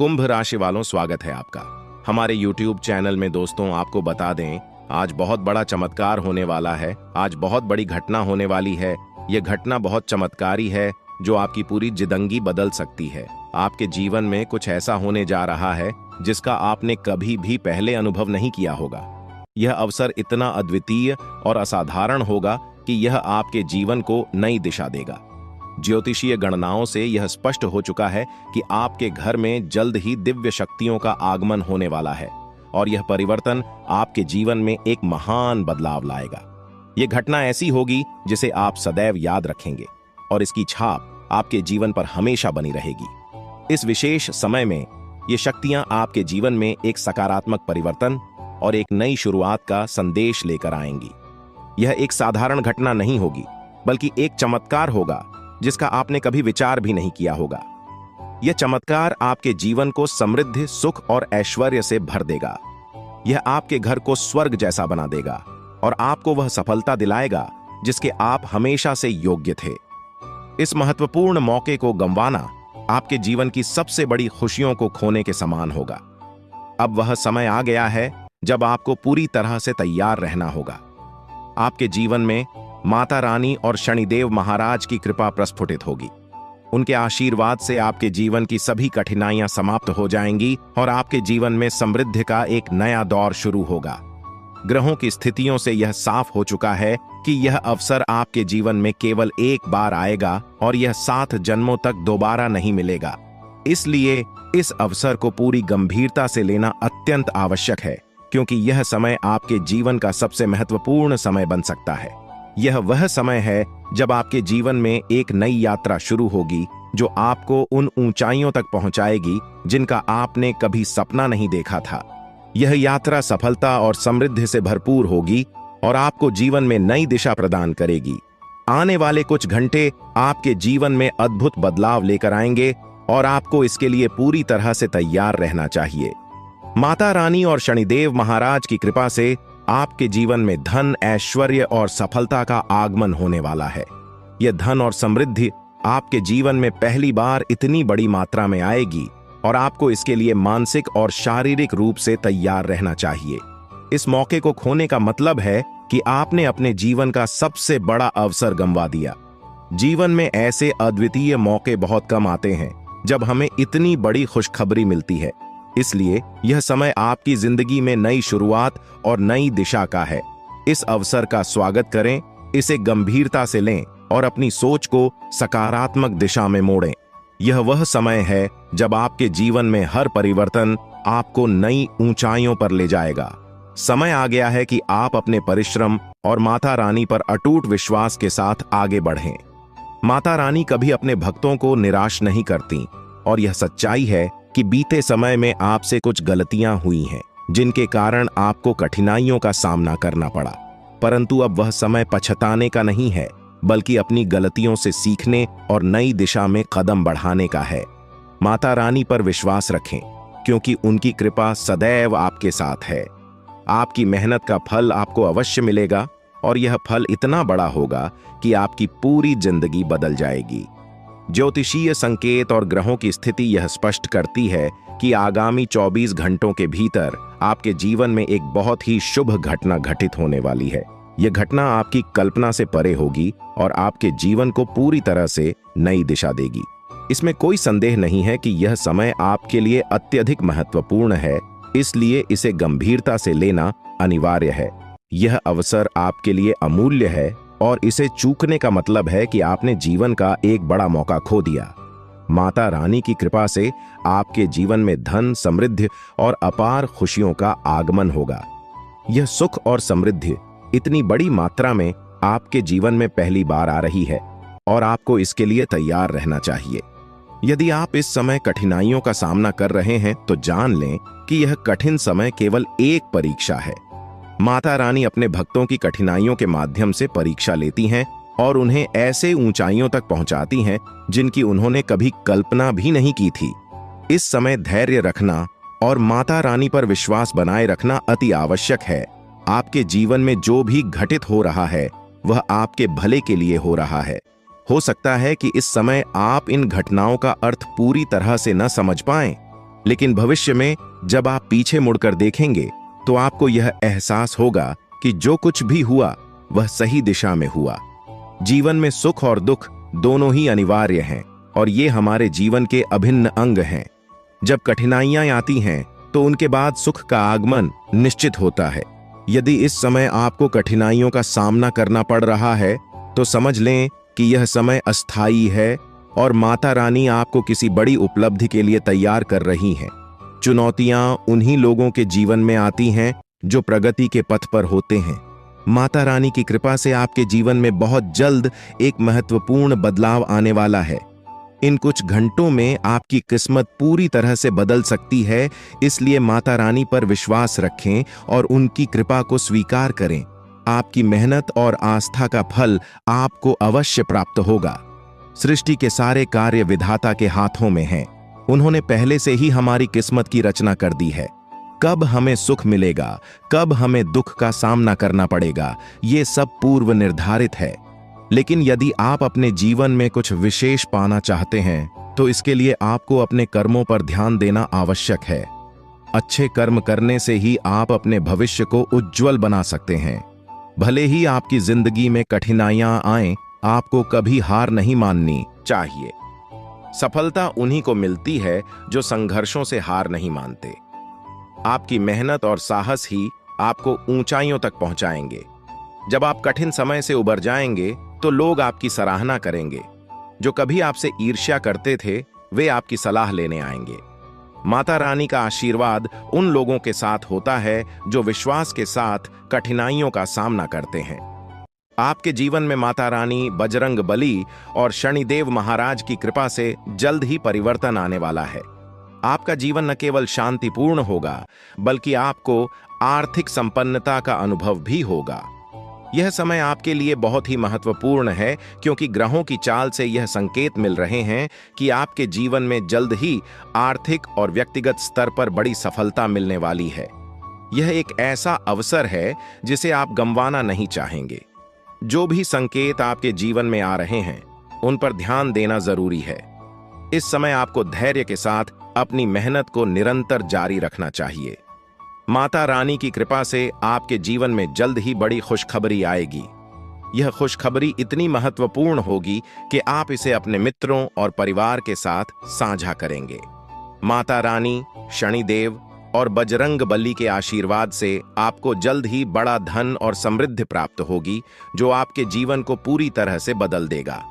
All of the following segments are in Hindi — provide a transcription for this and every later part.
कुंभ राशि वालों, स्वागत है आपका हमारे YouTube चैनल में। दोस्तों, आपको बता दें, आज बहुत बड़ा चमत्कार होने वाला है। आज बहुत बड़ी घटना होने वाली है। यह घटना बहुत चमत्कारी है जो आपकी पूरी जिंदगी बदल सकती है। आपके जीवन में कुछ ऐसा होने जा रहा है जिसका आपने कभी भी पहले अनुभव नहीं किया होगा। यह अवसर इतना अद्वितीय और असाधारण होगा कि यह आपके जीवन को नई दिशा देगा। ज्योतिषीय गणनाओं से यह स्पष्ट हो चुका है कि आपके घर में जल्द ही दिव्य शक्तियों का आगमन होने वाला है और यह परिवर्तन आपके जीवन में एक महान बदलाव लाएगा। यह घटना ऐसी होगी जिसे आप सदैव याद रखेंगे और इसकी छाप आपके जीवन पर हमेशा बनी रहेगी। इस विशेष समय में ये शक्तियां आपके जीवन में एक सकारात्मक परिवर्तन और एक नई शुरुआत का संदेश लेकर आएंगी। यह एक साधारण घटना नहीं होगी, बल्कि एक चमत्कार होगा जिसका आपने कभी विचार भी नहीं किया होगा। यह चमत्कार आपके जीवन को समृद्धि, सुख और ऐश्वर्य से भर देगा। यह आपके घर को स्वर्ग जैसा बना देगा और आपको वह सफलता दिलाएगा जिसके आप हमेशा से योग्य थे। इस महत्वपूर्ण मौके को गंवाना आपके जीवन की सबसे बड़ी खुशियों को खोने के समान होगा। अब वह समय आ गया है जब आपको पूरी तरह से तैयार रहना होगा। आपके जीवन में माता रानी और शनिदेव महाराज की कृपा प्रस्फुटित होगी। उनके आशीर्वाद से आपके जीवन की सभी कठिनाइयां समाप्त हो जाएंगी और आपके जीवन में समृद्धि का एक नया दौर शुरू होगा। ग्रहों की स्थितियों से यह साफ हो चुका है कि यह अवसर आपके जीवन में केवल एक बार आएगा और यह 7 जन्मों तक दोबारा नहीं मिलेगा। इसलिए इस अवसर को पूरी गंभीरता से लेना अत्यंत आवश्यक है, क्योंकि यह समय आपके जीवन का सबसे महत्वपूर्ण समय बन सकता है। यह वह समय है जब आपके जीवन में एक नई यात्रा शुरू होगी जो आपको उन ऊंचाइयों तक पहुंचाएगी जिनका आपने कभी सपना नहीं देखा था। यह यात्रा सफलता और समृद्धि से भरपूर होगी और आपको जीवन में नई दिशा प्रदान करेगी। आने वाले कुछ घंटे आपके जीवन में अद्भुत बदलाव लेकर आएंगे और आपको इसके लिए पूरी तरह से तैयार रहना चाहिए। माता रानी और शनिदेव महाराज की कृपा से आपके जीवन में धन, ऐश्वर्य और सफलता का आगमन होने वाला है। यह धन और समृद्धि आपके जीवन में पहली बार इतनी बड़ी मात्रा में आएगी और आपको इसके लिए मानसिक और शारीरिक रूप से तैयार रहना चाहिए। इस मौके को खोने का मतलब है कि आपने अपने जीवन का सबसे बड़ा अवसर गंवा दिया। जीवन में ऐसे अद्वितीय मौके बहुत कम आते हैं जब हमें इतनी बड़ी खुशखबरी मिलती है। इसलिए यह समय आपकी जिंदगी में नई शुरुआत और नई दिशा का है। इस अवसर का स्वागत करें, इसे गंभीरता से लें और अपनी सोच को सकारात्मक दिशा में मोड़ें। यह वह समय है जब आपके जीवन में हर परिवर्तन आपको नई ऊंचाइयों पर ले जाएगा। समय आ गया है कि आप अपने परिश्रम और माता रानी पर अटूट विश्वास के साथ आगे बढ़ें। माता रानी कभी अपने भक्तों को निराश नहीं करती और यह सच्चाई है कि बीते समय में आपसे कुछ गलतियां हुई हैं जिनके कारण आपको कठिनाइयों का सामना करना पड़ा। परंतु अब वह समय पछताने का नहीं है, बल्कि अपनी गलतियों से सीखने और नई दिशा में कदम बढ़ाने का है। माता रानी पर विश्वास रखें, क्योंकि उनकी कृपा सदैव आपके साथ है। आपकी मेहनत का फल आपको अवश्य मिलेगा और यह फल इतना बड़ा होगा कि आपकी पूरी जिंदगी बदल जाएगी। ज्योतिषीय संकेत और ग्रहों की स्थिति यह स्पष्ट करती है कि आगामी 24 घंटों के भीतर आपके जीवन में एक बहुत ही शुभ घटना घटित होने वाली है। यह घटना आपकी कल्पना से परे होगी और आपके जीवन को पूरी तरह से नई दिशा देगी। इसमें कोई संदेह नहीं है कि यह समय आपके लिए अत्यधिक महत्वपूर्ण है, इसलिए इसे गंभीरता से लेना अनिवार्य है। यह अवसर आपके लिए अमूल्य है और इसे चूकने का मतलब है कि आपने जीवन का एक बड़ा मौका खो दिया। माता रानी की कृपा से आपके जीवन में धन, समृद्धि और अपार खुशियों का आगमन होगा। यह सुख और समृद्धि इतनी बड़ी मात्रा में आपके जीवन में पहली बार आ रही है और आपको इसके लिए तैयार रहना चाहिए। यदि आप इस समय कठिनाइयों का सामना कर रहे हैं तो जान लें कि यह कठिन समय केवल एक परीक्षा है। माता रानी अपने भक्तों की कठिनाइयों के माध्यम से परीक्षा लेती हैं और उन्हें ऐसे ऊंचाइयों तक पहुंचाती हैं जिनकी उन्होंने कभी कल्पना भी नहीं की थी। इस समय धैर्य रखना और माता रानी पर विश्वास बनाए रखना अति आवश्यक है। आपके जीवन में जो भी घटित हो रहा है वह आपके भले के लिए हो रहा है। हो सकता है कि इस समय आप इन घटनाओं का अर्थ पूरी तरह से न समझ पाएं, लेकिन भविष्य में जब आप पीछे मुड़कर देखेंगे तो आपको यह एहसास होगा कि जो कुछ भी हुआ वह सही दिशा में हुआ। जीवन में सुख और दुख दोनों ही अनिवार्य हैं और ये हमारे जीवन के अभिन्न अंग हैं। जब कठिनाइयां आती हैं तो उनके बाद सुख का आगमन निश्चित होता है। यदि इस समय आपको कठिनाइयों का सामना करना पड़ रहा है तो समझ लें कि यह समय अस्थायी है और माता रानी आपको किसी बड़ी उपलब्धि के लिए तैयार कर रही हैं। चुनौतियां उन्हीं लोगों के जीवन में आती हैं जो प्रगति के पथ पर होते हैं। माता रानी की कृपा से आपके जीवन में बहुत जल्द एक महत्वपूर्ण बदलाव आने वाला है। इन कुछ घंटों में आपकी किस्मत पूरी तरह से बदल सकती है, इसलिए माता रानी पर विश्वास रखें और उनकी कृपा को स्वीकार करें। आपकी मेहनत और आस्था का फल आपको अवश्य प्राप्त होगा। सृष्टि के सारे कार्य विधाता के हाथों में हैं। उन्होंने पहले से ही हमारी किस्मत की रचना कर दी है। कब हमें सुख मिलेगा, कब हमें दुख का सामना करना पड़ेगा, ये सब पूर्व निर्धारित है। लेकिन यदि आप अपने जीवन में कुछ विशेष पाना चाहते हैं तो इसके लिए आपको अपने कर्मों पर ध्यान देना आवश्यक है। अच्छे कर्म करने से ही आप अपने भविष्य को उज्जवल बना सकते हैं। भले ही आपकी जिंदगी में कठिनाइयां आएं, आपको कभी हार नहीं माननी चाहिए। सफलता उन्हीं को मिलती है जो संघर्षों से हार नहीं मानते। आपकी मेहनत और साहस ही आपको ऊंचाइयों तक पहुंचाएंगे। जब आप कठिन समय से उबर जाएंगे तो लोग आपकी सराहना करेंगे। जो कभी आपसे ईर्ष्या करते थे वे आपकी सलाह लेने आएंगे। माता रानी का आशीर्वाद उन लोगों के साथ होता है जो विश्वास के साथ कठिनाइयों का सामना करते हैं। आपके जीवन में माता रानी, बजरंग बली और शनिदेव महाराज की कृपा से जल्द ही परिवर्तन आने वाला है। आपका जीवन न केवल शांतिपूर्ण होगा बल्कि आपको आर्थिक संपन्नता का अनुभव भी होगा। यह समय आपके लिए बहुत ही महत्वपूर्ण है क्योंकि ग्रहों की चाल से यह संकेत मिल रहे हैं कि आपके जीवन में जल्द ही आर्थिक और व्यक्तिगत स्तर पर बड़ी सफलता मिलने वाली है। यह एक ऐसा अवसर है जिसे आप गंवाना नहीं चाहेंगे। जो भी संकेत आपके जीवन में आ रहे हैं उन पर ध्यान देना जरूरी है। इस समय आपको धैर्य के साथ अपनी मेहनत को निरंतर जारी रखना चाहिए। माता रानी की कृपा से आपके जीवन में जल्द ही बड़ी खुशखबरी आएगी। यह खुशखबरी इतनी महत्वपूर्ण होगी कि आप इसे अपने मित्रों और परिवार के साथ साझा करेंगे। माता रानी, शनिदेव और बजरंग बली के आशीर्वाद से आपको जल्द ही बड़ा धन और समृद्धि प्राप्त होगी जो आपके जीवन को पूरी तरह से बदल देगा।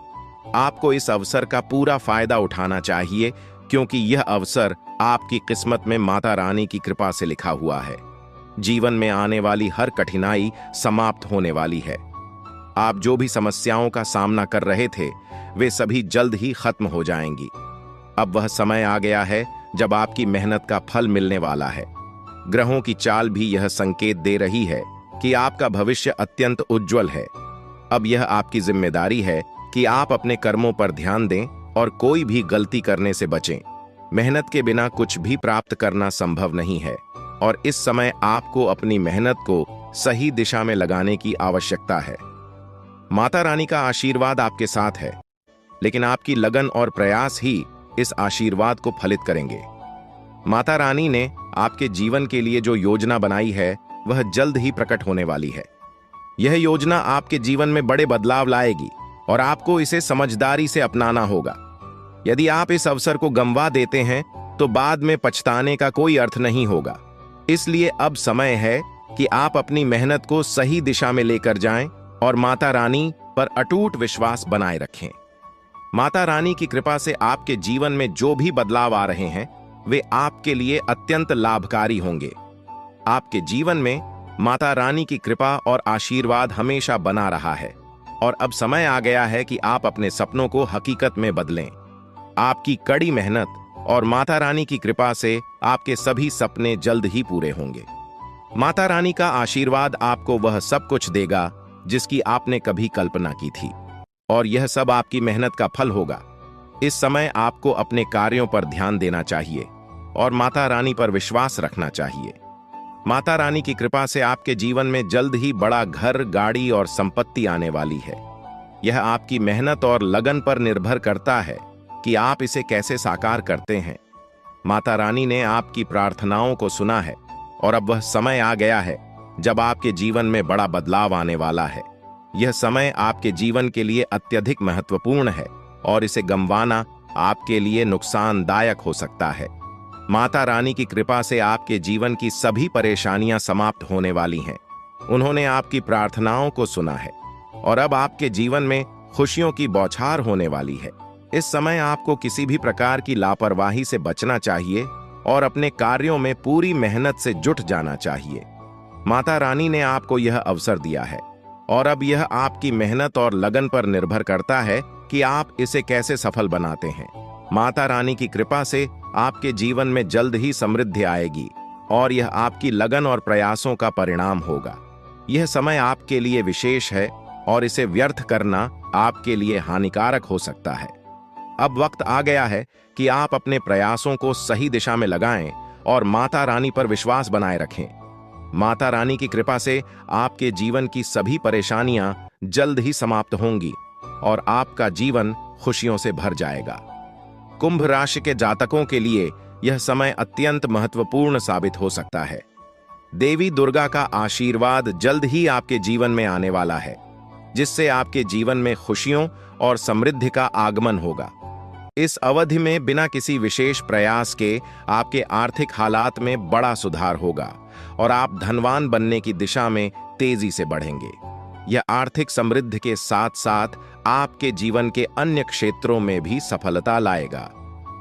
आपको इस अवसर का पूरा फायदा उठाना चाहिए क्योंकि यह अवसर आपकी किस्मत में माता रानी की कृपा से लिखा हुआ है। जीवन में आने वाली हर कठिनाई समाप्त होने वाली है। आप जो भी समस्याओं का सामना कर रहे थे वे सभी जल्द ही खत्म हो जाएंगी। अब वह समय आ गया है जब आपकी मेहनत का फल मिलने वाला है। ग्रहों की चाल भी यह संकेत दे रही है कि आपका भविष्य अत्यंत उज्जवल है। अब यह आपकी जिम्मेदारी है कि आप अपने कर्मों पर ध्यान दें और कोई भी गलती करने से बचें। मेहनत के बिना कुछ भी प्राप्त करना संभव नहीं है और इस समय आपको अपनी मेहनत को सही दिशा में लगाने की आवश्यकता है। माता रानी का आशीर्वाद आपके साथ है, लेकिन आपकी लगन और प्रयास ही इस आशीर्वाद को फलित करेंगे। माता रानी ने आपके जीवन के लिए जो योजना बनाई है वह जल्द ही प्रकट होने वाली है। यह योजना आपके जीवन में बड़े बदलाव लाएगी और आपको इसे समझदारी से अपनाना होगा। यदि आप इस अवसर को गंवा देते हैं तो बाद में पछताने का कोई अर्थ नहीं होगा। इसलिए अब समय है कि आप अपनी मेहनत को सही दिशा में लेकर जाएं और माता रानी पर अटूट विश्वास बनाए रखें। माता रानी की कृपा से आपके जीवन में जो भी बदलाव आ रहे हैं वे आपके लिए अत्यंत लाभकारी होंगे। आपके जीवन में माता रानी की कृपा और आशीर्वाद हमेशा बना रहा है और अब समय आ गया है कि आप अपने सपनों को हकीकत में बदलें। आपकी कड़ी मेहनत और माता रानी की कृपा से आपके सभी सपने जल्द ही पूरे होंगे। माता रानी का आशीर्वाद आपको वह सब कुछ देगा जिसकी आपने कभी कल्पना की थी और यह सब आपकी मेहनत का फल होगा। इस समय आपको अपने कार्यों पर ध्यान देना चाहिए और माता रानी पर विश्वास रखना चाहिए। माता रानी की कृपा से आपके जीवन में जल्द ही बड़ा घर, गाड़ी और संपत्ति आने वाली है। यह आपकी मेहनत और लगन पर निर्भर करता है कि आप इसे कैसे साकार करते हैं। माता रानी ने आपकी प्रार्थनाओं को सुना है और अब वह समय आ गया है जब आपके जीवन में बड़ा बदलाव आने वाला है। यह समय आपके जीवन के लिए अत्यधिक महत्वपूर्ण है और इसे गंवाना आपके लिए नुकसानदायक हो सकता है। माता रानी की कृपा से आपके जीवन की सभी परेशानियां समाप्त होने वाली हैं। उन्होंने आपकी प्रार्थनाओं को सुना है और अब आपके जीवन में खुशियों की बौछार होने वाली है। इस समय आपको किसी भी प्रकार की लापरवाही से बचना चाहिए और अपने कार्यों में पूरी मेहनत से जुट जाना चाहिए। माता रानी ने आपको यह अवसर दिया है और अब यह आपकी मेहनत और लगन पर निर्भर करता है कि आप इसे कैसे सफल बनाते हैं। माता रानी की कृपा से आपके जीवन में जल्द ही समृद्धि आएगी और यह आपकी लगन और प्रयासों का परिणाम होगा। यह समय आपके लिए विशेष है और इसे व्यर्थ करना आपके लिए हानिकारक हो सकता है। अब वक्त आ गया है कि आप अपने प्रयासों को सही दिशा में लगाएं और माता रानी पर विश्वास बनाए रखें। माता रानी की कृपा से आपके जीवन की सभी परेशानियां जल्द ही समाप्त होंगी और आपका जीवन खुशियों से भर जाएगा। कुंभ राशि के जातकों के लिए यह समय अत्यंत महत्वपूर्ण साबित हो सकता है। देवी दुर्गा का आशीर्वाद जल्द ही आपके जीवन में आने वाला है, जिससे आपके जीवन में खुशियों और समृद्धि का आगमन होगा। इस अवधि में बिना किसी विशेष प्रयास के आपके आर्थिक हालात में बड़ा सुधार होगा और आप धनवान बनने की दिशा में तेजी से बढ़ेंगे। यह आर्थिक समृद्धि के साथ साथ आपके जीवन के अन्य क्षेत्रों में भी सफलता लाएगा।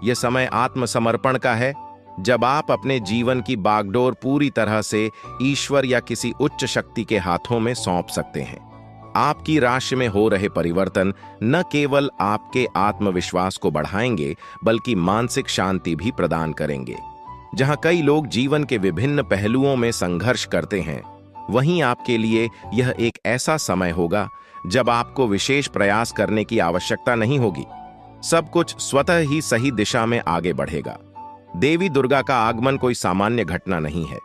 यह समय आत्मसमर्पण का है, जब आप अपने जीवन की बागडोर पूरी तरह से ईश्वर या किसी उच्च शक्ति के हाथों में सौंप सकते हैं। आपकी राशि में हो रहे परिवर्तन न केवल आपके आत्मविश्वास को बढ़ाएंगे बल्कि मानसिक शांति भी प्रदान करेंगे। जहां कई लोग जीवन के विभिन्न पहलुओं में संघर्ष करते हैं, वहीं आपके लिए यह एक ऐसा समय होगा जब आपको विशेष प्रयास करने की आवश्यकता नहीं होगी। सब कुछ स्वतः ही सही दिशा में आगे बढ़ेगा। देवी दुर्गा का आगमन कोई सामान्य घटना नहीं है।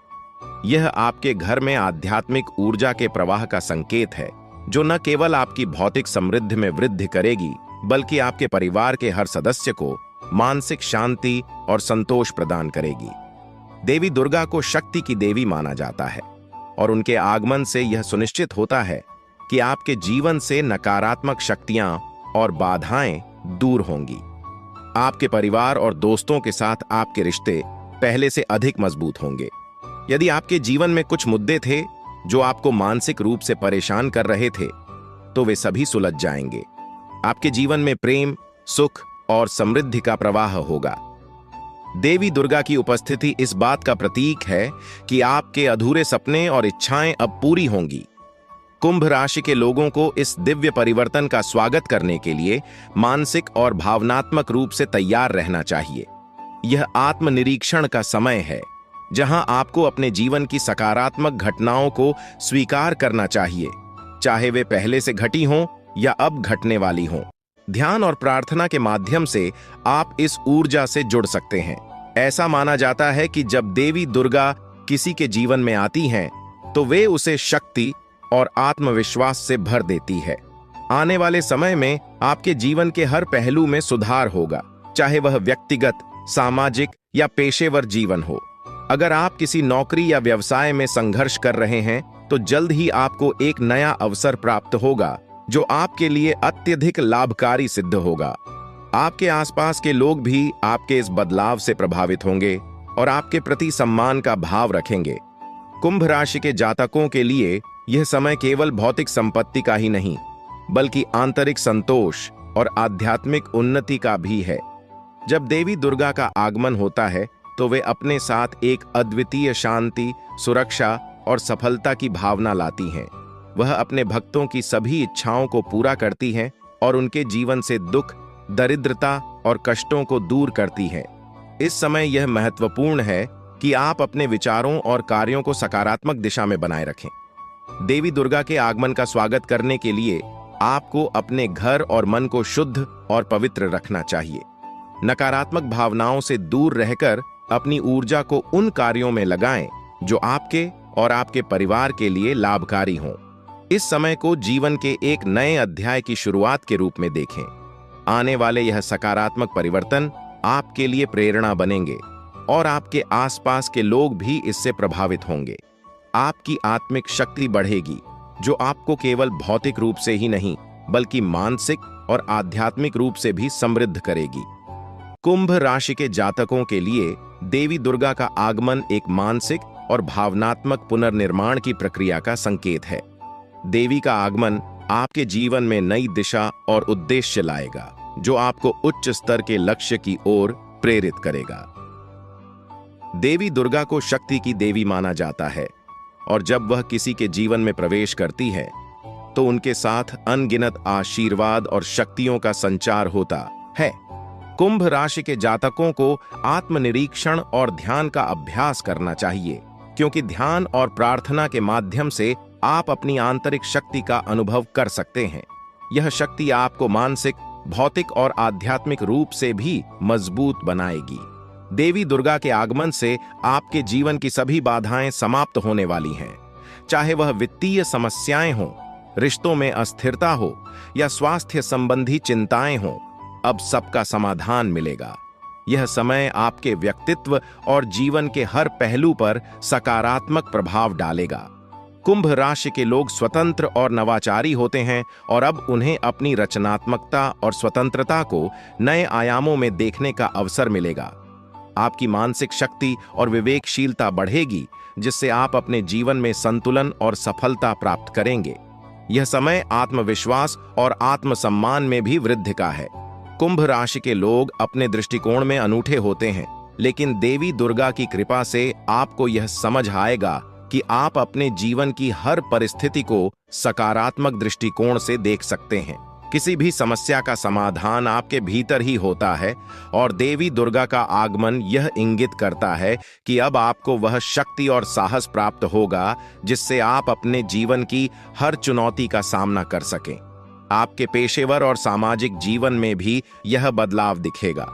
यह आपके घर में आध्यात्मिक ऊर्जा के प्रवाह का संकेत है, जो न केवल आपकी भौतिक समृद्धि में वृद्धि करेगी बल्कि आपके परिवार के हर सदस्य को मानसिक शांति और संतोष प्रदान करेगी। देवी दुर्गा को शक्ति की देवी माना जाता है और उनके आगमन से यह सुनिश्चित होता है कि आपके जीवन से नकारात्मक शक्तियां और बाधाएं दूर होंगी। आपके परिवार और दोस्तों के साथ आपके रिश्ते पहले से अधिक मजबूत होंगे। यदि आपके जीवन में कुछ मुद्दे थे जो आपको मानसिक रूप से परेशान कर रहे थे, तो वे सभी सुलझ जाएंगे। आपके जीवन में प्रेम, सुख और समृद्धि का प्रवाह होगा। देवी दुर्गा की उपस्थिति इस बात का प्रतीक है कि आपके अधूरे सपने और इच्छाएं अब पूरी होंगी। कुंभ राशि के लोगों को इस दिव्य परिवर्तन का स्वागत करने के लिए मानसिक और भावनात्मक रूप से तैयार रहना चाहिए। यह आत्मनिरीक्षण का समय है, जहां आपको अपने जीवन की सकारात्मक घटनाओं को स्वीकार करना चाहिए, चाहे वे पहले से घटी हों या अब घटने वाली हों। ध्यान और प्रार्थना के माध्यम से आप इस ऊर्जा से जुड़ सकते हैं। ऐसा माना जाता है कि जब देवी दुर्गा किसी के जीवन में आती हैं, तो वे उसे शक्ति और आत्मविश्वास से भर देती है। आने वाले समय में आपके जीवन के हर पहलू में सुधार होगा, चाहे वह व्यक्तिगत, सामाजिक या पेशेवर जीवन हो। अगर आप किसी नौकरी या व्यवसाय में संघर्ष कर रहे हैं, तो जल्द ही आपको एक नया अवसर प्राप्त होगा जो आपके लिए अत्यधिक लाभकारी सिद्ध होगा। आपके आसपास के लोग भी आपके इस बदलाव से प्रभावित होंगे और आपके प्रति सम्मान का भाव रखेंगे। कुंभ राशि के जातकों के लिए यह समय केवल भौतिक संपत्ति का ही नहीं, बल्कि आंतरिक संतोष और आध्यात्मिक उन्नति का भी है। जब देवी दुर्गा का आगमन होता है, तो वे अपने साथ एक अद्वितीय शांति, सुरक्षा और सफलता की भावना लाती हैं। वह अपने भक्तों की सभी इच्छाओं को पूरा करती हैं और उनके जीवन से दुख, दरिद्रता और कष्टों को दूर करती हैं। इस समय यह महत्वपूर्ण है कि आप अपने विचारों और कार्यों को सकारात्मक दिशा में बनाए रखें। देवी दुर्गा के आगमन का स्वागत करने के लिए आपको अपने घर और मन को शुद्ध और पवित्र रखना चाहिए। नकारात्मक भावनाओं से दूर रहकर अपनी ऊर्जा को उन कार्यों में लगाएं जो आपके और आपके परिवार के लिए लाभकारी हों। इस समय को जीवन के एक नए अध्याय की शुरुआत के रूप में देखें। आने वाले यह सकारात्मक परिवर्तन आपके लिए प्रेरणा बनेंगे और आपके आसपास के लोग भी इससे प्रभावित होंगे। आपकी आत्मिक शक्ति बढ़ेगी, जो आपको केवल भौतिक रूप से ही नहीं बल्कि मानसिक और आध्यात्मिक रूप से भी समृद्ध करेगी। कुंभ राशि के जातकों के लिए देवी दुर्गा का आगमन एक मानसिक और भावनात्मक पुनर्निर्माण की प्रक्रिया का संकेत है। देवी का आगमन आपके जीवन में नई दिशा और उद्देश्य लाएगा, जो आपको उच्च स्तर के लक्ष्य की ओर प्रेरित करेगा। देवी दुर्गा को शक्ति की देवी माना जाता है और जब वह किसी के जीवन में प्रवेश करती है तो उनके साथ अनगिनत आशीर्वाद और शक्तियों का संचार होता है। कुंभ राशि के जातकों को आत्मनिरीक्षण और ध्यान का अभ्यास करना चाहिए, क्योंकि ध्यान और प्रार्थना के माध्यम से आप अपनी आंतरिक शक्ति का अनुभव कर सकते हैं। यह शक्ति आपको मानसिक, भौतिक और आध्यात्मिक रूप से भी मजबूत बनाएगी। देवी दुर्गा के आगमन से आपके जीवन की सभी बाधाएं समाप्त होने वाली हैं, चाहे वह वित्तीय समस्याएं हों, रिश्तों में अस्थिरता हो या स्वास्थ्य संबंधी चिंताएं हों। अब सबका समाधान मिलेगा। यह समय आपके व्यक्तित्व और जीवन के हर पहलू पर सकारात्मक प्रभाव डालेगा। कुंभ राशि के लोग स्वतंत्र और नवाचारी होते हैं और अब उन्हें अपनी रचनात्मकता और स्वतंत्रता को नए आयामों में देखने का अवसर मिलेगा। आपकी मानसिक शक्ति और विवेकशीलता बढ़ेगी, जिससे आप अपने जीवन में संतुलन और सफलता प्राप्त करेंगे। यह समय आत्मविश्वास और आत्मसम्मान में भी वृद्धि का है। कुंभ राशि के लोग अपने दृष्टिकोण में अनूठे होते हैं, लेकिन देवी दुर्गा की कृपा से आपको यह समझ आएगा कि आप अपने जीवन की हर परिस्थिति को सकारात्मक दृष्टिकोण से देख सकते हैं। किसी भी समस्या का समाधान आपके भीतर ही होता है और देवी दुर्गा का आगमन यह इंगित करता है कि अब आपको वह शक्ति और साहस प्राप्त होगा जिससे आप अपने जीवन की हर चुनौती का सामना कर सकें। आपके पेशेवर और सामाजिक जीवन में भी यह बदलाव दिखेगा।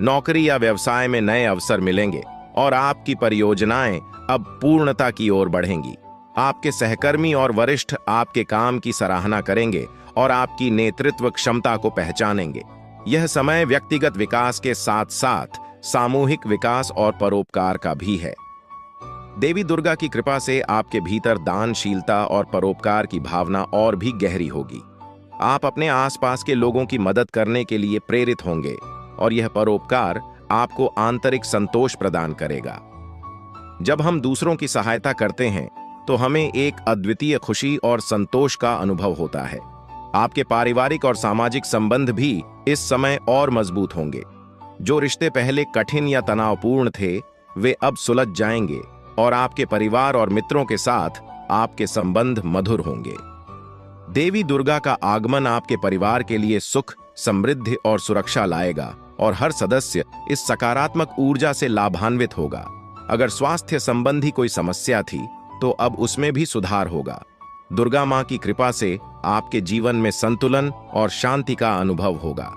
नौकरी या व्यवसाय में नए अवसर मिलेंगे और आपकी परियोजनाएं अब पूर्णता की ओर बढ़ेंगी। आपके सहकर्मी और वरिष्ठ आपके काम की सराहना करेंगे और आपकी नेतृत्व क्षमता को पहचानेंगे। यह समय व्यक्तिगत विकास के साथ साथ सामूहिक विकास और परोपकार का भी है। देवी दुर्गा की कृपा से आपके भीतर दानशीलता और परोपकार की भावना और भी गहरी होगी। आप अपने आसपास के लोगों की मदद करने के लिए प्रेरित होंगे और यह परोपकार आपको आंतरिक संतोष प्रदान करेगा। जब हम दूसरों की सहायता करते हैं तो हमें एक अद्वितीय खुशी और संतोष का अनुभव होता है। आपके पारिवारिक और सामाजिक संबंध भी इस समय और मजबूत होंगे। जो रिश्ते पहले कठिन या तनावपूर्ण थे, वे अब सुलझ जाएंगे और आपके परिवार और मित्रों के साथ आपके संबंध मधुर होंगे। देवी दुर्गा का आगमन आपके परिवार के लिए सुख, समृद्धि और सुरक्षा लाएगा और हर सदस्य इस सकारात्मक ऊर्जा से लाभान्वित होगा। अगर स्वास्थ्य संबंधी कोई समस्या थी तो अब उसमें भी सुधार होगा। दुर्गा मां की कृपा से आपके जीवन में संतुलन और शांति का अनुभव होगा।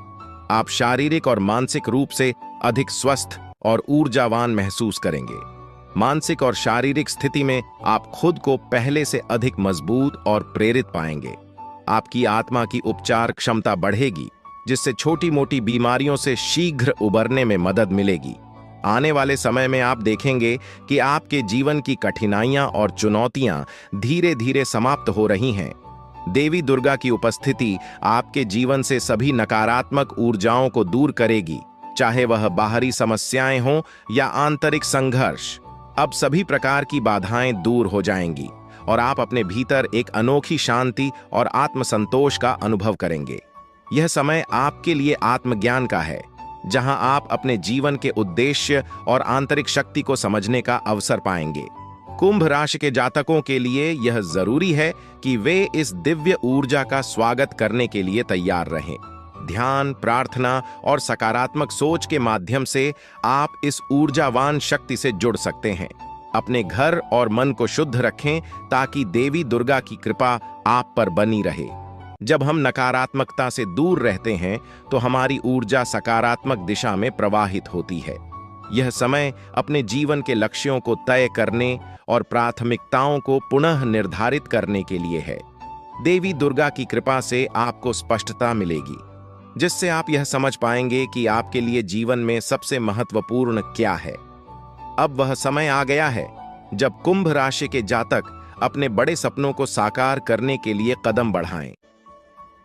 आप शारीरिक और मानसिक रूप से अधिक स्वस्थ और ऊर्जावान महसूस करेंगे। मानसिक और शारीरिक स्थिति में आप खुद को पहले से अधिक मजबूत और प्रेरित पाएंगे। आपकी आत्मा की उपचार क्षमता बढ़ेगी, जिससे छोटी-मोटी बीमारियों से शीघ्र उबरने में मदद मिलेगी। आने वाले समय में आप देखेंगे कि आपके जीवन की कठिनाइयां और चुनौतियां धीरे धीरे समाप्त हो रही हैं। देवी दुर्गा की उपस्थिति आपके जीवन से सभी नकारात्मक ऊर्जाओं को दूर करेगी, चाहे वह बाहरी समस्याएं हों या आंतरिक संघर्ष। अब सभी प्रकार की बाधाएं दूर हो जाएंगी और आप अपने भीतर एक अनोखी शांति और आत्मसंतोष का अनुभव करेंगे। यह समय आपके लिए आत्मज्ञान का है, जहां आप अपने जीवन के उद्देश्य और आंतरिक शक्ति को समझने का अवसर पाएंगे। कुंभ राशि के जातकों के लिए यह जरूरी है कि वे इस दिव्य ऊर्जा का स्वागत करने के लिए तैयार रहें। ध्यान, प्रार्थना और सकारात्मक सोच के माध्यम से आप इस ऊर्जावान शक्ति से जुड़ सकते हैं। अपने घर और मन को शुद्ध रखें ताकि देवी दुर्गा की कृपा आप पर बनी रहे। जब हम नकारात्मकता से दूर रहते हैं तो हमारी ऊर्जा सकारात्मक दिशा में प्रवाहित होती है। यह समय अपने जीवन के लक्ष्यों को तय करने और प्राथमिकताओं को पुनः निर्धारित करने के लिए है। देवी दुर्गा की कृपा से आपको स्पष्टता मिलेगी, जिससे आप यह समझ पाएंगे कि आपके लिए जीवन में सबसे महत्वपूर्ण क्या है। अब वह समय आ गया है जब कुंभ राशि के जातक अपने बड़े सपनों को साकार करने के लिए कदम बढ़ाएं।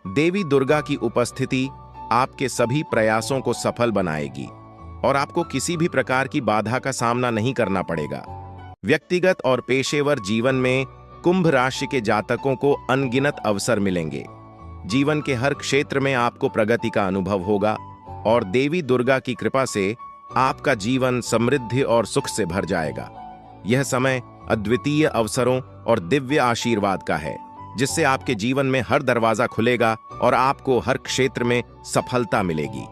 देवी दुर्गा की उपस्थिति आपके सभी प्रयासों को सफल बनाएगी और आपको किसी भी प्रकार की बाधा का सामना नहीं करना पड़ेगा। व्यक्तिगत और पेशेवर जीवन में कुंभ राशि के जातकों को अनगिनत अवसर मिलेंगे। जीवन के हर क्षेत्र में आपको प्रगति का अनुभव होगा और देवी दुर्गा की कृपा से आपका जीवन समृद्धि और सुख से भर जाएगा। यह समय अद्वितीय अवसरों और दिव्य आशीर्वाद का है, जिससे आपके जीवन में हर दरवाजा खुलेगा और आपको हर क्षेत्र में सफलता मिलेगी।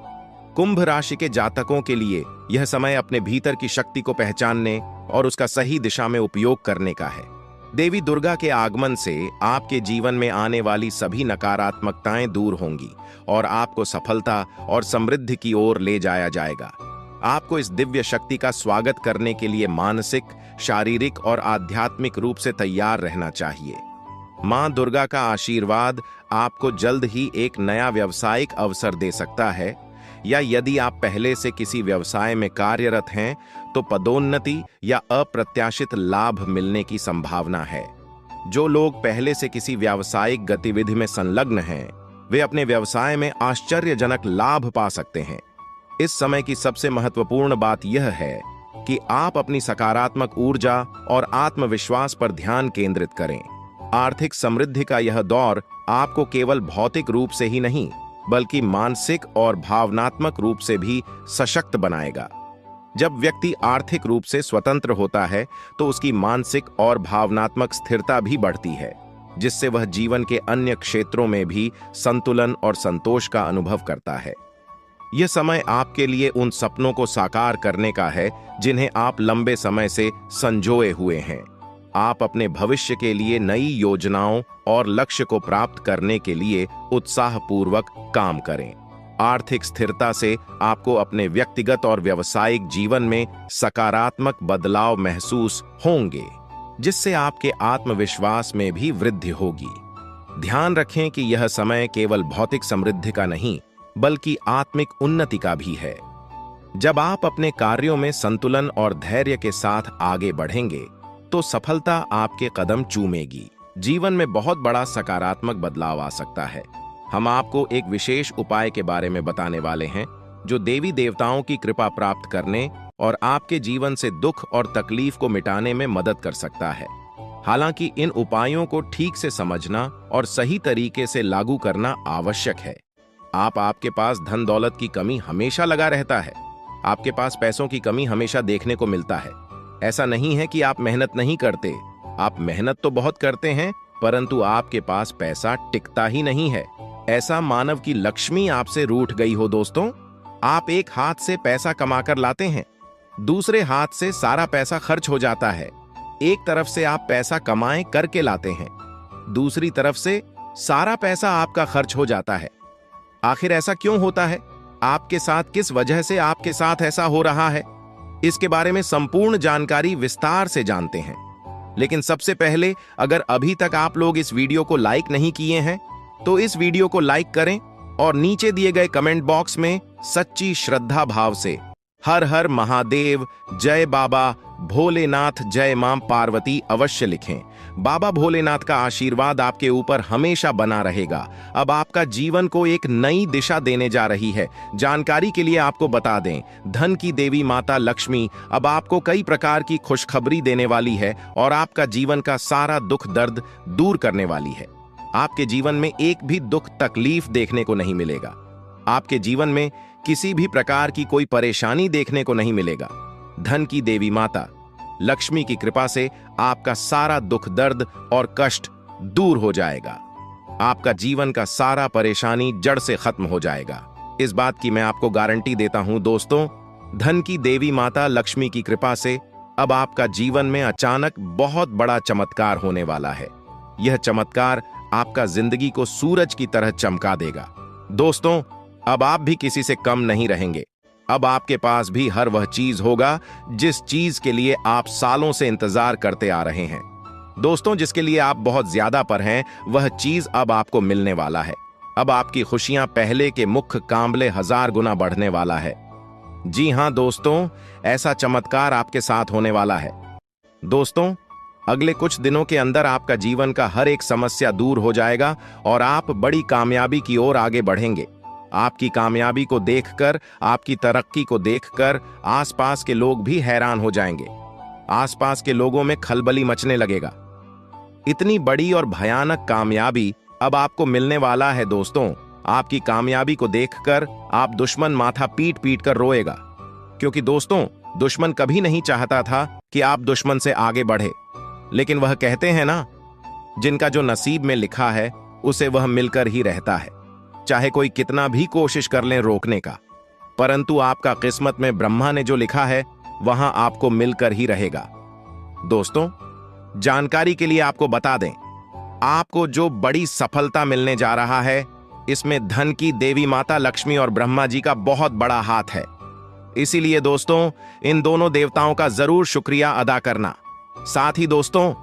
कुंभ राशि के जातकों के लिए यह समय अपने भीतर की शक्ति को पहचानने और उसका सही दिशा में उपयोग करने का है। देवी दुर्गा के आगमन से आपके जीवन में आने वाली सभी नकारात्मकताएं दूर होंगी और आपको सफलता और समृद्धि की ओर ले जाया जाएगा। आपको इस दिव्य शक्ति का स्वागत करने के लिए मानसिक, शारीरिक और आध्यात्मिक रूप से तैयार रहना चाहिए। मां दुर्गा का आशीर्वाद आपको जल्द ही एक नया व्यावसायिक अवसर दे सकता है, या यदि आप पहले से किसी व्यवसाय में कार्यरत हैं तो पदोन्नति या अप्रत्याशित लाभ मिलने की संभावना है। जो लोग पहले से किसी व्यावसायिक गतिविधि में संलग्न हैं, वे अपने व्यवसाय में आश्चर्यजनक लाभ पा सकते हैं। इस समय की सबसे महत्वपूर्ण बात यह है कि आप अपनी सकारात्मक ऊर्जा और आत्मविश्वास पर ध्यान केंद्रित करें। आर्थिक समृद्धि का यह दौर आपको केवल भौतिक रूप से ही नहीं, बल्कि मानसिक और भावनात्मक रूप से भी सशक्त बनाएगा। जब व्यक्ति आर्थिक रूप से स्वतंत्र होता है तो उसकी मानसिक और भावनात्मक स्थिरता भी बढ़ती है, जिससे वह जीवन के अन्य क्षेत्रों में भी संतुलन और संतोष का अनुभव करता है। यह समय आपके लिए उन सपनों को साकार करने का है जिन्हें आप लंबे समय से संजोए हुए हैं। आप अपने भविष्य के लिए नई योजनाओं और लक्ष्य को प्राप्त करने के लिए उत्साहपूर्वक काम करें। आर्थिक स्थिरता से आपको अपने व्यक्तिगत और व्यावसायिक जीवन में सकारात्मक बदलाव महसूस होंगे, जिससे आपके आत्मविश्वास में भी वृद्धि होगी। ध्यान रखें कि यह समय केवल भौतिक समृद्धि का नहीं, बल्कि आत्मिक उन्नति का भी है। जब आप अपने कार्यों में संतुलन और धैर्य के साथ आगे बढ़ेंगे तो सफलता आपके कदम चूमेगी। जीवन में बहुत बड़ा सकारात्मक बदलाव आ सकता है। हम आपको एक विशेष उपाय के बारे में बताने वाले हैं जो देवी देवताओं की कृपा प्राप्त करने और आपके जीवन से दुख और तकलीफ को मिटाने में मदद कर सकता है। हालांकि इन उपायों को ठीक से समझना और सही तरीके से लागू करना आवश्यक है। आपके पास धन दौलत की कमी हमेशा लगा रहता है। आपके पास पैसों की कमी हमेशा देखने को मिलता है। ऐसा नहीं है कि आप मेहनत नहीं करते, आप मेहनत तो बहुत करते हैं, परंतु आपके पास पैसा टिकता ही नहीं है। ऐसा मानव की लक्ष्मी आपसे रूठ गई हो। दोस्तों, आप एक हाथ से पैसा कमाकर लाते हैं, दूसरे हाथ से सारा पैसा खर्च हो जाता है। एक तरफ से आप पैसा कमाए करके लाते हैं, दूसरी तरफ से सारा पैसा आपका खर्च हो जाता है। आखिर ऐसा क्यों होता है? आपके साथ किस वजह से आपके साथ ऐसा हो रहा है? इसके बारे में संपूर्ण जानकारी विस्तार से जानते हैं। लेकिन सबसे पहले, अगर अभी तक आप लोग इस वीडियो को लाइक नहीं किए हैं तो इस वीडियो को लाइक करें और नीचे दिए गए कमेंट बॉक्स में सच्ची श्रद्धा भाव से हर हर महादेव, जय बाबा भोलेनाथ, जय मां पार्वती अवश्य लिखें। बाबा भोलेनाथ का आशीर्वाद आपके ऊपर हमेशा बना रहेगा। अब आपका जीवन को एक नई दिशा देने जा रही है। जानकारी के लिए आपको बता दें, धन की देवी माता लक्ष्मी अब आपको कई प्रकार की खुशखबरी देने वाली है और आपका जीवन का सारा दुख दर्द दूर करने वाली है। आपके जीवन में एक भी दुख तकलीफ देखने को नहीं मिलेगा। आपके जीवन में किसी भी प्रकार की कोई परेशानी देखने को नहीं मिलेगा। धन की देवी माता लक्ष्मी की कृपा से आपका सारा दुख दर्द और कष्ट दूर हो जाएगा। आपका जीवन का सारा परेशानी जड़ से खत्म हो जाएगा। इस बात की मैं आपको गारंटी देता हूं दोस्तों। धन की देवी माता लक्ष्मी की कृपा से अब आपका जीवन में अचानक बहुत बड़ा चमत्कार होने वाला है। यह चमत्कार आपका जिंदगी को सूरज की तरह चमका देगा। दोस्तों, अब आप भी किसी से कम नहीं रहेंगे। अब आपके पास भी हर वह चीज होगा जिस चीज के लिए आप सालों से इंतजार करते आ रहे हैं। दोस्तों, जिसके लिए आप बहुत ज्यादा पर हैं, वह चीज अब आपको मिलने वाला है। अब आपकी खुशियां पहले के मुख्य कामले 1000 गुना बढ़ने वाला है। जी हाँ दोस्तों, ऐसा चमत्कार आपके साथ होने वाला है। दोस्तों, अगले कुछ दिनों के अंदर आपका जीवन का हर एक समस्या दूर हो जाएगा और आप बड़ी कामयाबी की ओर आगे बढ़ेंगे। आपकी कामयाबी को देखकर, आपकी तरक्की को देखकर आसपास के लोग भी हैरान हो जाएंगे। आसपास के लोगों में खलबली मचने लगेगा। इतनी बड़ी और भयानक कामयाबी अब आपको मिलने वाला है। दोस्तों, आपकी कामयाबी को देखकर आप दुश्मन माथा पीट पीट कर रोएगा, क्योंकि दोस्तों, दुश्मन कभी नहीं चाहता था कि आप दुश्मन से आगे बढ़े। लेकिन वह कहते हैं ना, जिनका जो नसीब में लिखा है उसे वह मिलकर ही रहता है, चाहे कोई कितना भी कोशिश कर ले रोकने का। परंतु आपका किस्मत में ब्रह्मा ने जो लिखा है वहां आपको मिलकर ही रहेगा। दोस्तों, जानकारी के लिए आपको बता दें, आपको जो बड़ी सफलता मिलने जा रहा है, इसमें धन की देवी माता लक्ष्मी और ब्रह्मा जी का बहुत बड़ा हाथ है। इसीलिए दोस्तों, इन दोनों देवताओं का जरूर शुक्रिया अदा करना। साथ ही दोस्तों,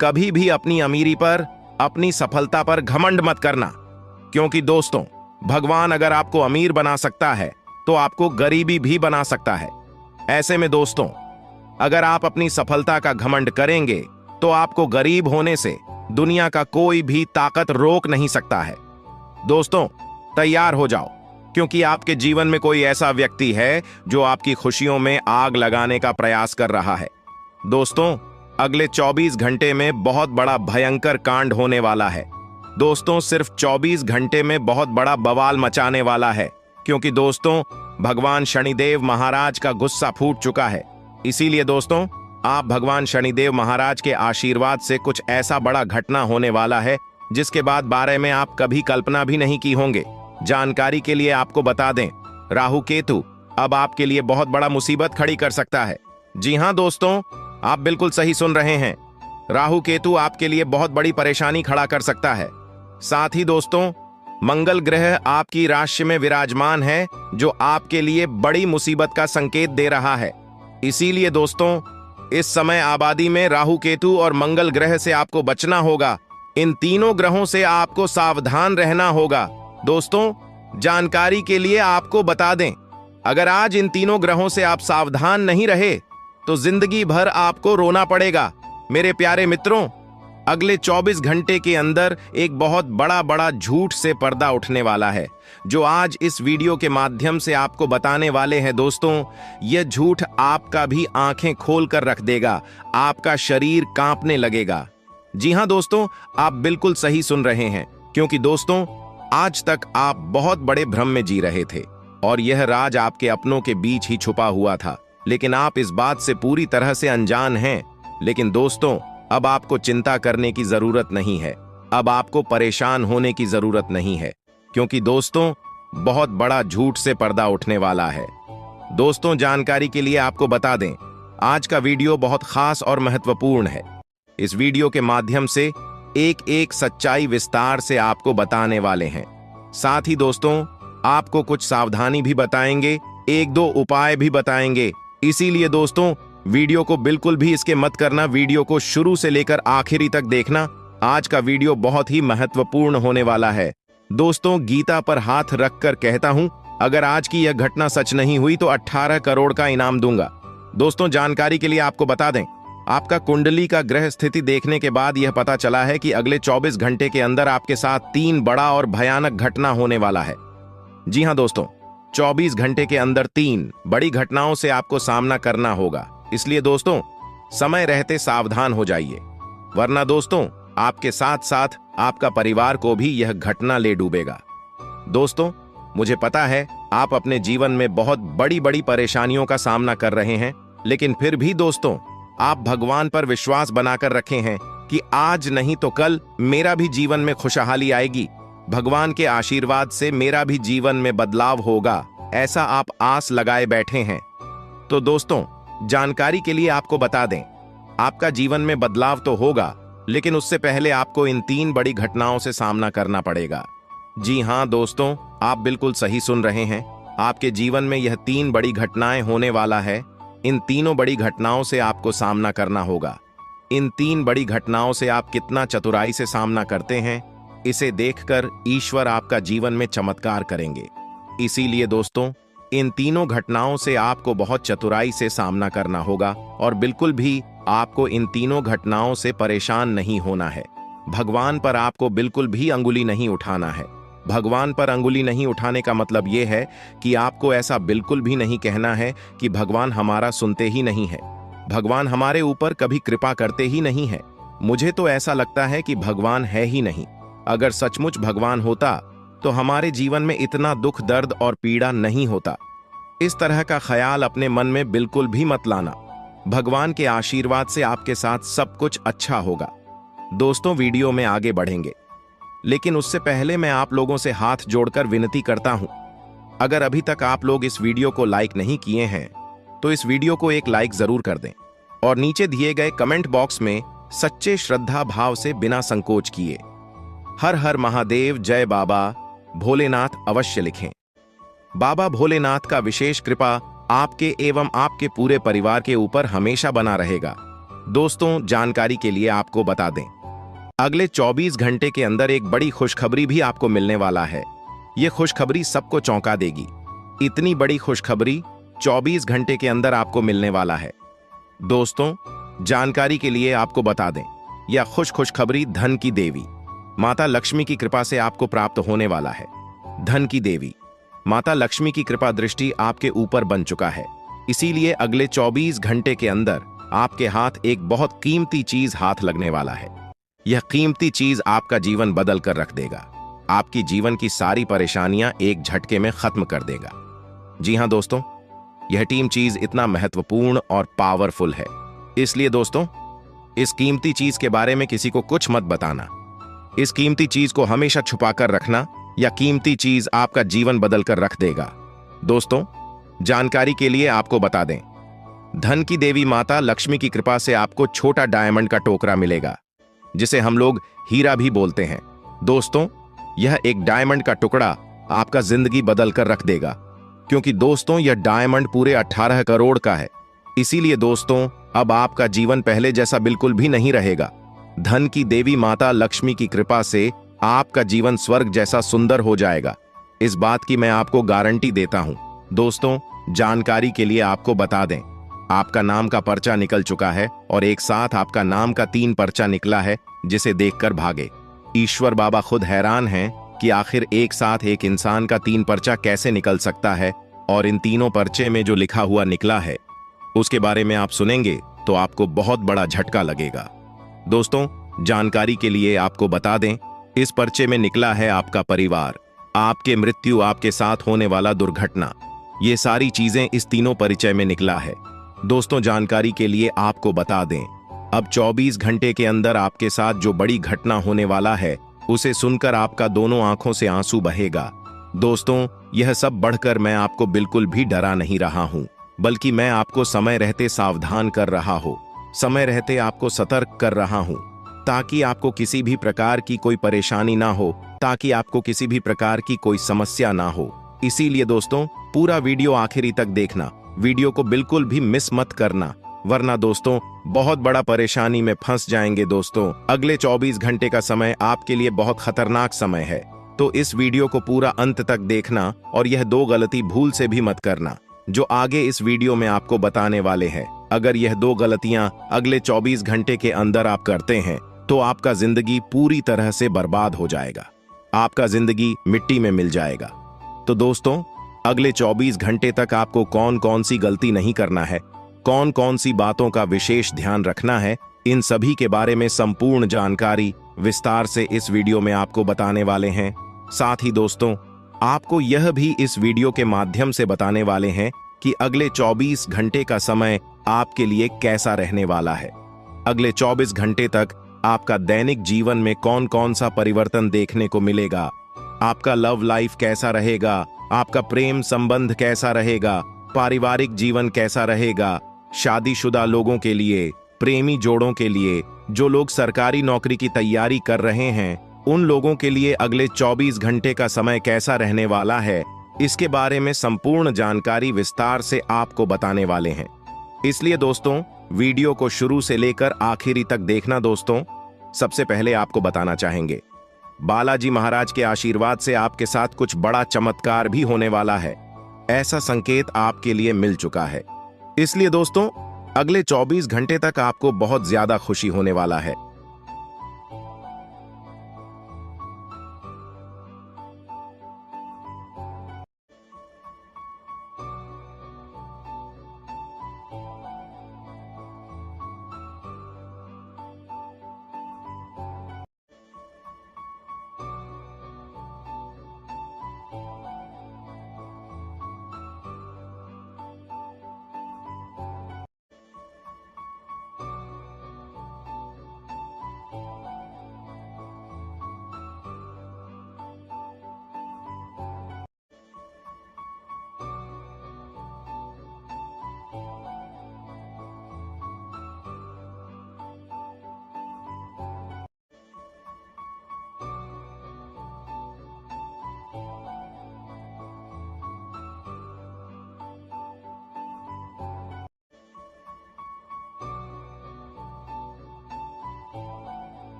कभी भी अपनी अमीरी पर, अपनी सफलता पर घमंड मत करना, क्योंकि दोस्तों, भगवान अगर आपको अमीर बना सकता है तो आपको गरीबी भी बना सकता है। ऐसे में दोस्तों, अगर आप अपनी सफलता का घमंड करेंगे तो आपको गरीब होने से दुनिया का कोई भी ताकत रोक नहीं सकता है। दोस्तों, तैयार हो जाओ, क्योंकि आपके जीवन में कोई ऐसा व्यक्ति है जो आपकी खुशियों में आग लगाने का प्रयास कर रहा है। दोस्तों, अगले 24 घंटे में बहुत बड़ा भयंकर कांड होने वाला है। दोस्तों, सिर्फ 24 घंटे में बहुत बड़ा बवाल मचाने वाला है, क्योंकि दोस्तों, भगवान शनिदेव महाराज का गुस्सा फूट चुका है। इसीलिए दोस्तों, आप भगवान शनिदेव महाराज के आशीर्वाद से कुछ ऐसा बड़ा घटना होने वाला है जिसके बाद बारे में आप कभी कल्पना भी नहीं की होंगे। जानकारी के लिए आपको बता दें, राहु केतु अब आपके लिए बहुत बड़ा मुसीबत खड़ी कर सकता है। जी हां दोस्तों, आप बिल्कुल सही सुन रहे हैं। राहु केतु आपके लिए बहुत बड़ी परेशानी खड़ा कर सकता है। साथ ही दोस्तों, मंगल ग्रह आपकी राशि में विराजमान है, जो आपके लिए बड़ी मुसीबत का संकेत दे रहा है। इसीलिए दोस्तों, इस समय आबादी में राहु केतु और मंगल ग्रह से आपको बचना होगा। इन तीनों ग्रहों से आपको सावधान रहना होगा। दोस्तों, जानकारी के लिए आपको बता दें, अगर आज इन तीनों ग्रहों से आप सावधान नहीं रहे तो जिंदगी भर आपको रोना पड़ेगा। मेरे प्यारे मित्रों, अगले 24 घंटे के अंदर एक बहुत बड़ा झूठ से पर्दा उठने वाला है, जो आज इस वीडियो के माध्यम से आपको बताने वाले हैं। दोस्तों, यह झूठ आपका भी आंखें खोल कर रख देगा, आपका शरीर कांपने लगेगा। जी हां दोस्तों, आप बिल्कुल सही सुन रहे हैं, क्योंकि दोस्तों, आज तक आप बहुत बड़े भ्रम में जी रहे थे और यह राज आपके अपनों के बीच ही छुपा हुआ था, लेकिन आप इस बात से पूरी तरह से अनजान हैं। लेकिन दोस्तों, अब आपको चिंता करने की जरूरत नहीं है, अब आपको परेशान होने की जरूरत नहीं है, क्योंकि दोस्तों, बहुत बड़ा झूठ से पर्दा उठने वाला है। दोस्तों, जानकारी के लिए आपको बता दें, आज का वीडियो बहुत खास और महत्वपूर्ण है। इस वीडियो के माध्यम से एक एक सच्चाई विस्तार से आपको बताने वाले हैं। साथ ही दोस्तों, आपको कुछ सावधानी भी बताएंगे, एक दो उपाय भी बताएंगे। इसीलिए दोस्तों, वीडियो को बिल्कुल भी इसके मत करना, वीडियो को शुरू से लेकर आखिरी तक देखना। आज का वीडियो बहुत ही महत्वपूर्ण होने वाला है। दोस्तों, गीता पर हाथ रखकर कहता हूं, अगर आज की यह घटना सच नहीं हुई तो 18 करोड़ का इनाम दूंगा। दोस्तों, जानकारी के लिए आपको बता दें, आपका कुंडली का ग्रह स्थिति देखने के बाद यह पता चला है कि अगले 24 घंटे के अंदर आपके साथ 3 बड़ा और भयानक घटना होने वाला है। जी हां दोस्तों, 24 घंटे के अंदर 3 बड़ी घटनाओं से आपको सामना करना होगा। इसलिए दोस्तों, समय रहते सावधान हो जाइए, वरना दोस्तों, आपके साथ साथ आपका परिवार को भी यह घटना ले डूबेगा। दोस्तों, मुझे पता है आप अपने जीवन में बहुत बड़ी परेशानियों का सामना कर रहे हैं, लेकिन फिर भी दोस्तों, आप भगवान पर विश्वास बनाकर रखे हैं कि आज नहीं तो कल मेरा भी जीवन में खुशहाली आएगी, भगवान के आशीर्वाद से मेरा भी जीवन में बदलाव होगा, ऐसा आप आस लगाए बैठे हैं। तो दोस्तों, जानकारी के लिए आपको बता दें, आपका जीवन में बदलाव तो होगा, लेकिन उससे पहले आपको इन 3 बड़ी घटनाओं से सामना करना पड़ेगा। जी हां दोस्तों, आप बिल्कुल सही सुन रहे हैं, आपके जीवन में यह 3 बड़ी घटनाएं होने वाला है। इन तीनों बड़ी घटनाओं से आपको सामना करना होगा। इन 3 बड़ी घटनाओं से आप कितना चतुराई से सामना करते हैं, इसे देखकर ईश्वर आपका जीवन में चमत्कार करेंगे। इसीलिए दोस्तों, इन तीनों घटनाओं से आपको बहुत चतुराई से सामना करना होगा और बिल्कुल भी आपको इन तीनों घटनाओं से परेशान नहीं होना है। भगवान पर आपको बिल्कुल भी अंगुली नहीं उठाना है। भगवान पर अंगुली नहीं उठाने का मतलब यह है कि आपको ऐसा बिल्कुल भी नहीं कहना है कि भगवान हमारा सुनते ही नहीं है, भगवान हमारे ऊपर कभी कृपा करते ही नहीं है। मुझे तो ऐसा लगता है कि भगवान है ही नहीं। अगर सचमुच भगवान होता तो हमारे जीवन में इतना दुख, दर्द और पीड़ा नहीं होता। इस तरह का ख्याल अपने मन में बिल्कुल भी मत लाना। भगवान के आशीर्वाद से आपके साथ सब कुछ अच्छा होगा। दोस्तों, वीडियो में आगे बढ़ेंगे, लेकिन उससे पहले मैं आप लोगों से हाथ जोड़कर विनती करता हूं, अगर अभी तक आप लोग इस वीडियो को लाइक नहीं किए हैं तो इस वीडियो को एक लाइक जरूर कर दें और नीचे दिए गए कमेंट बॉक्स में सच्चे श्रद्धा भाव से बिना संकोच किए हर हर महादेव, जय बाबा भोलेनाथ अवश्य लिखें। बाबा भोलेनाथ का विशेष कृपा आपके एवं आपके पूरे परिवार के ऊपर हमेशा बना रहेगा। दोस्तों, जानकारी के लिए आपको बता दें, अगले 24 घंटे के अंदर एक बड़ी खुशखबरी भी आपको मिलने वाला है। यह खुशखबरी सबको चौंका देगी। इतनी बड़ी खुशखबरी 24 घंटे के अंदर आपको मिलने वाला है। दोस्तों, जानकारी के लिए आपको बता दें, यह खुशखबरी धन की देवी माता लक्ष्मी की कृपा से आपको प्राप्त होने वाला है। धन की देवी माता लक्ष्मी की कृपा दृष्टि आपके ऊपर बन चुका है, इसीलिए अगले 24 घंटे के अंदर आपके हाथ एक बहुत कीमती चीज हाथ लगने वाला है। यह कीमती चीज आपका जीवन बदल कर रख देगा। आपकी जीवन की सारी परेशानियां एक झटके में खत्म कर देगा। जी हां दोस्तों, यह टीम चीज इतना महत्वपूर्ण और पावरफुल है, इसलिए दोस्तों इस कीमती चीज के बारे में किसी को कुछ मत बताना। इस कीमती चीज को हमेशा छुपा कर रखना, या कीमती चीज आपका जीवन बदल कर रख देगा। दोस्तों, जानकारी के लिए आपको बता दें, धन की देवी माता लक्ष्मी की कृपा से आपको छोटा डायमंड का टोकरा मिलेगा, जिसे हम लोग हीरा भी बोलते हैं। दोस्तों, यह एक डायमंड का टुकड़ा आपका जिंदगी बदल कर रख देगा, क्योंकि दोस्तों यह डायमंड पूरे 18 करोड़ का है। इसीलिए दोस्तों अब आपका जीवन पहले जैसा बिल्कुल भी नहीं रहेगा। धन की देवी माता लक्ष्मी की कृपा से आपका जीवन स्वर्ग जैसा सुंदर हो जाएगा। इस बात की मैं आपको गारंटी देता हूं। दोस्तों, जानकारी के लिए आपको बता दें, आपका नाम का पर्चा निकल चुका है और एक साथ आपका नाम का 3 पर्चा निकला है, जिसे देखकर भागे। ईश्वर बाबा खुद हैरान हैं कि आखिर एक साथ एक इंसान का 3 पर्चा कैसे निकल सकता है, और इन तीनों पर्चे में जो लिखा हुआ निकला है उसके बारे में आप सुनेंगे तो आपको बहुत बड़ा झटका लगेगा। दोस्तों, जानकारी के लिए आपको बता दें, इस पर्चे में निकला है आपका परिवार, आपके मृत्यु, आपके साथ होने वाला दुर्घटना, ये सारी चीजें इस तीनों परिचय में निकला है। दोस्तों, जानकारी के लिए आपको बता दें, अब 24 घंटे के अंदर आपके साथ जो बड़ी घटना होने वाला है उसे सुनकर आपका दोनों आंखों से आंसू बहेगा। दोस्तों, यह सब बढ़कर मैं आपको बिल्कुल भी डरा नहीं रहा हूं, बल्कि मैं आपको समय रहते सावधान कर रहा हूं, समय रहते आपको सतर्क कर रहा हूं, ताकि आपको किसी भी प्रकार की कोई परेशानी ना हो, ताकि आपको किसी भी प्रकार की कोई समस्या ना हो। इसीलिए दोस्तों पूरा वीडियो आखिरी तक देखना, वीडियो को बिल्कुल भी मिस मत करना, वरना दोस्तों बहुत बड़ा परेशानी में फंस जाएंगे। दोस्तों, अगले 24 घंटे का समय आपके लिए बहुत खतरनाक समय है, तो इस वीडियो को पूरा अंत तक देखना और यह 2 गलती भूल से भी मत करना जो आगे इस वीडियो में आपको बताने वाले हैं। अगर यह 2 गलतियां अगले 24 घंटे के अंदर आप करते हैं तो आपका जिंदगी पूरी तरह से बर्बाद हो जाएगा, आपका जिंदगी मिट्टी में मिल जाएगा। तो दोस्तों, अगले 24 घंटे तक आपको कौन कौन सी गलती नहीं करना है, कौन कौन सी बातों का विशेष ध्यान रखना है, इन सभी के बारे में संपूर्ण जानकारी विस्तार से इस वीडियो में आपको बताने वाले हैं। साथ ही दोस्तों, आपको यह भी इस वीडियो के माध्यम से बताने वाले हैं कि अगले 24 घंटे का समय आपके लिए कैसा रहने वाला है। अगले 24 घंटे तक आपका दैनिक जीवन में कौन कौन सा परिवर्तन देखने को मिलेगा, आपका लव लाइफ कैसा रहेगा, आपका प्रेम संबंध कैसा रहेगा, पारिवारिक जीवन कैसा रहेगा, शादीशुदा लोगों के लिए, प्रेमी जोड़ों के लिए, जो लोग सरकारी नौकरी की तैयारी कर रहे हैं उन लोगों के लिए अगले 24 घंटे का समय कैसा रहने वाला है, इसके बारे में संपूर्ण जानकारी विस्तार से आपको बताने वाले हैं। इसलिए दोस्तों वीडियो को शुरू से लेकर आखिरी तक देखना। दोस्तों, सबसे पहले आपको बताना चाहेंगे, बालाजी महाराज के आशीर्वाद से आपके साथ कुछ बड़ा चमत्कार भी होने वाला है। ऐसा संकेत आपके लिए मिल चुका है। इसलिए दोस्तों, अगले 24 घंटे तक आपको बहुत ज्यादा खुशी होने वाला है।